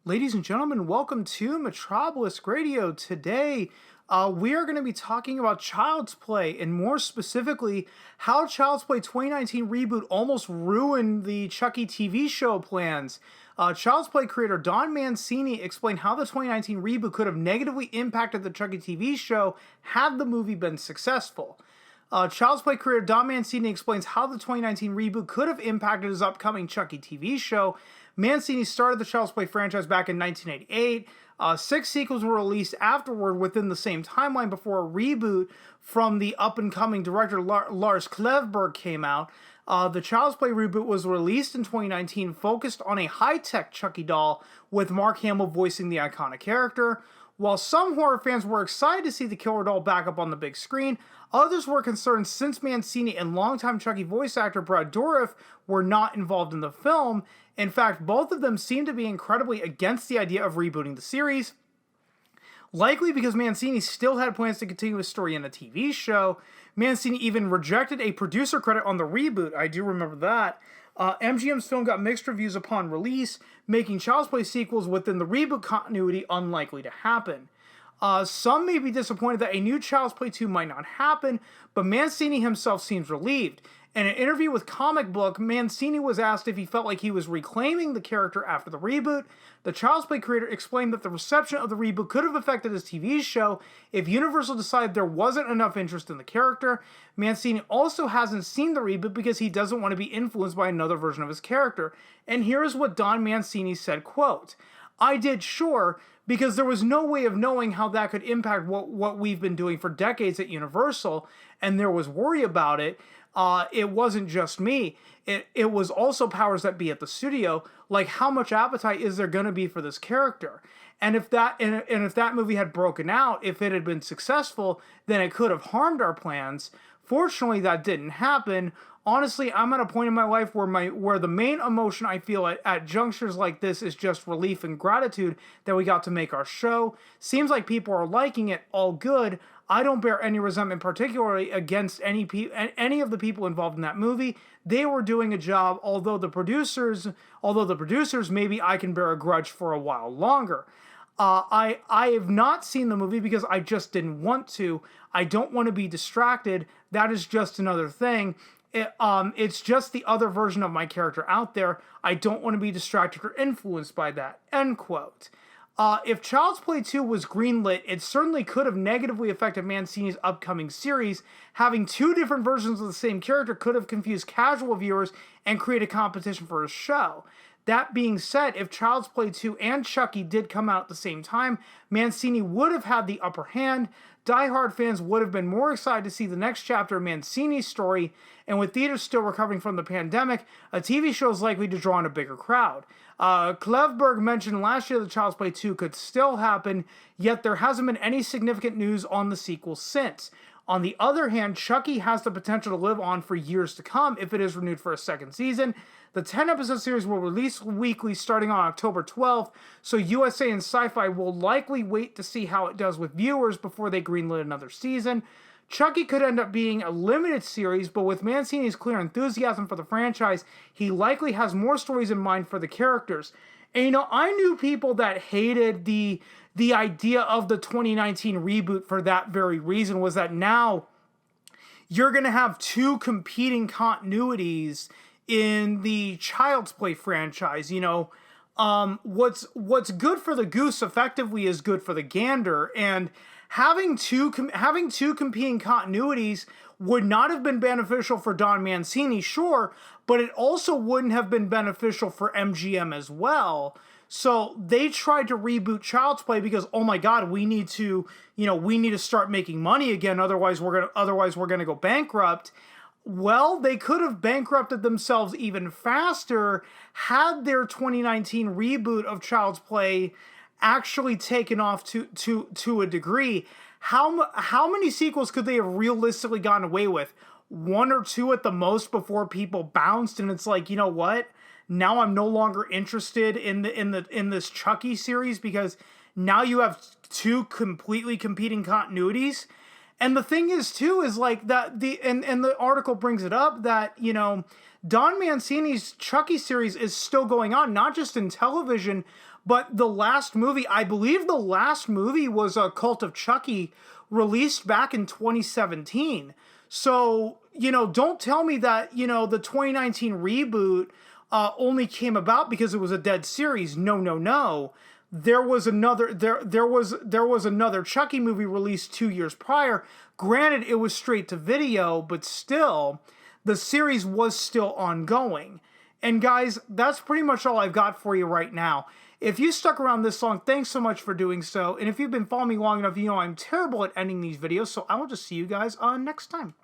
Ladies and gentlemen, welcome to Metropolis Radio. Today, we are going to be talking about Child's Play, and more specifically, how Child's Play 2019 reboot almost ruined the Chucky TV show plans. Child's Play creator Don Mancini explained how the 2019 reboot could have negatively impacted the Chucky TV show had the movie been successful. Child's Play creator Don Mancini explains how the 2019 reboot could have impacted his upcoming Chucky TV show. Mancini started the Child's Play franchise back in 1988. Six sequels were released afterward within the same timeline before a reboot from the up-and-coming director Lars Klevberg came out. The Child's Play reboot was released in 2019, focused on a high-tech Chucky doll with Mark Hamill voicing the iconic character. While some horror fans were excited to see the killer doll back up on the big screen, others were concerned since Mancini and longtime Chucky voice actor Brad Dourif were not involved in the film. In fact, both of them seemed to be incredibly against the idea of rebooting the series, likely because Mancini still had plans to continue his story in a TV show. Mancini even rejected a producer credit on the reboot. I do remember that. MGM's film got mixed reviews upon release, making Child's Play sequels within the reboot continuity unlikely to happen. Some may be disappointed that a new Child's Play 2 might not happen, but Mancini himself seems relieved. In an interview with Comicbook, Mancini was asked if he felt like he was reclaiming the character after the reboot. The Child's Play creator explained that the reception of the reboot could have affected his TV show if Universal decided there wasn't enough interest in the character. Mancini also hasn't seen the reboot because he doesn't want to be influenced by another version of his character. And here is what Don Mancini said, quote, "I did, sure, because there was no way of knowing how that could impact what we've been doing for decades at Universal, and there was worry about it. It wasn't just me. It was also powers that be at the studio. Like, how much appetite is there going to be for this character? And if that movie had broken out, if it had been successful, then it could have harmed our plans. Fortunately, that didn't happen. Honestly, I'm at a point in my life where the main emotion I feel at junctures like this is just relief and gratitude that we got to make our show. Seems like people are liking it, all good. I don't bear any resentment particularly against any of the people involved in that movie. They were doing a job, although the producers, maybe I can bear a grudge for a while longer. I have not seen the movie because I just didn't want to. I don't want to be distracted. That is just another thing. It's just the other version of my character out there. I don't want to be distracted or influenced by that." End quote. If Child's Play 2 was greenlit, it certainly could have negatively affected Mancini's upcoming series. Having two different versions of the same character could have confused casual viewers and created competition for his show. That being said, if Child's Play 2 and Chucky did come out at the same time, Mancini would have had the upper hand. Die-hard fans would have been more excited to see the next chapter of Mancini's story, and with theaters still recovering from the pandemic, a TV show is likely to draw in a bigger crowd. Klevberg mentioned last year that Child's Play 2 could still happen, yet there hasn't been any significant news on the sequel since. On the other hand, Chucky has the potential to live on for years to come if it is renewed for a second season. The 10-episode series will release weekly starting on October 12th, so USA and Sci-Fi will likely wait to see how it does with viewers before they greenlit another season. Chucky could end up being a limited series, but with Mancini's clear enthusiasm for the franchise, he likely has more stories in mind for the characters. And I knew people that hated the idea of the 2019 reboot for that very reason, was that now you're going to have two competing continuities in the Child's Play franchise. What's good for the goose effectively is good for the gander, and having two competing continuities would not have been beneficial for Don Mancini, sure, but it also wouldn't have been beneficial for MGM as well. So they tried to reboot Child's Play because, oh my God, we need to start making money again. Otherwise we're gonna go bankrupt. Well, they could have bankrupted themselves even faster had their 2019 reboot of Child's Play actually taken off to a degree. How many sequels could they have realistically gotten away with? One or two at the most before people bounced, and it's like, you know what? Now I'm no longer interested in this Chucky series because now you have two completely competing continuities. And the thing is too is like that the article brings it up that Don Mancini's Chucky series is still going on, not just in television, but the last movie, I believe the last movie was a Cult of Chucky, released back in 2017. So, don't tell me that, the 2019 reboot only came about because it was a dead series. No, no, no. There was another Chucky movie released 2 years prior. Granted, it was straight to video, but still, the series was still ongoing. And guys, that's pretty much all I've got for you right now. If you stuck around this long, thanks so much for doing so. And if you've been following me long enough, you know I'm terrible at ending these videos, so I will just see you guys next time.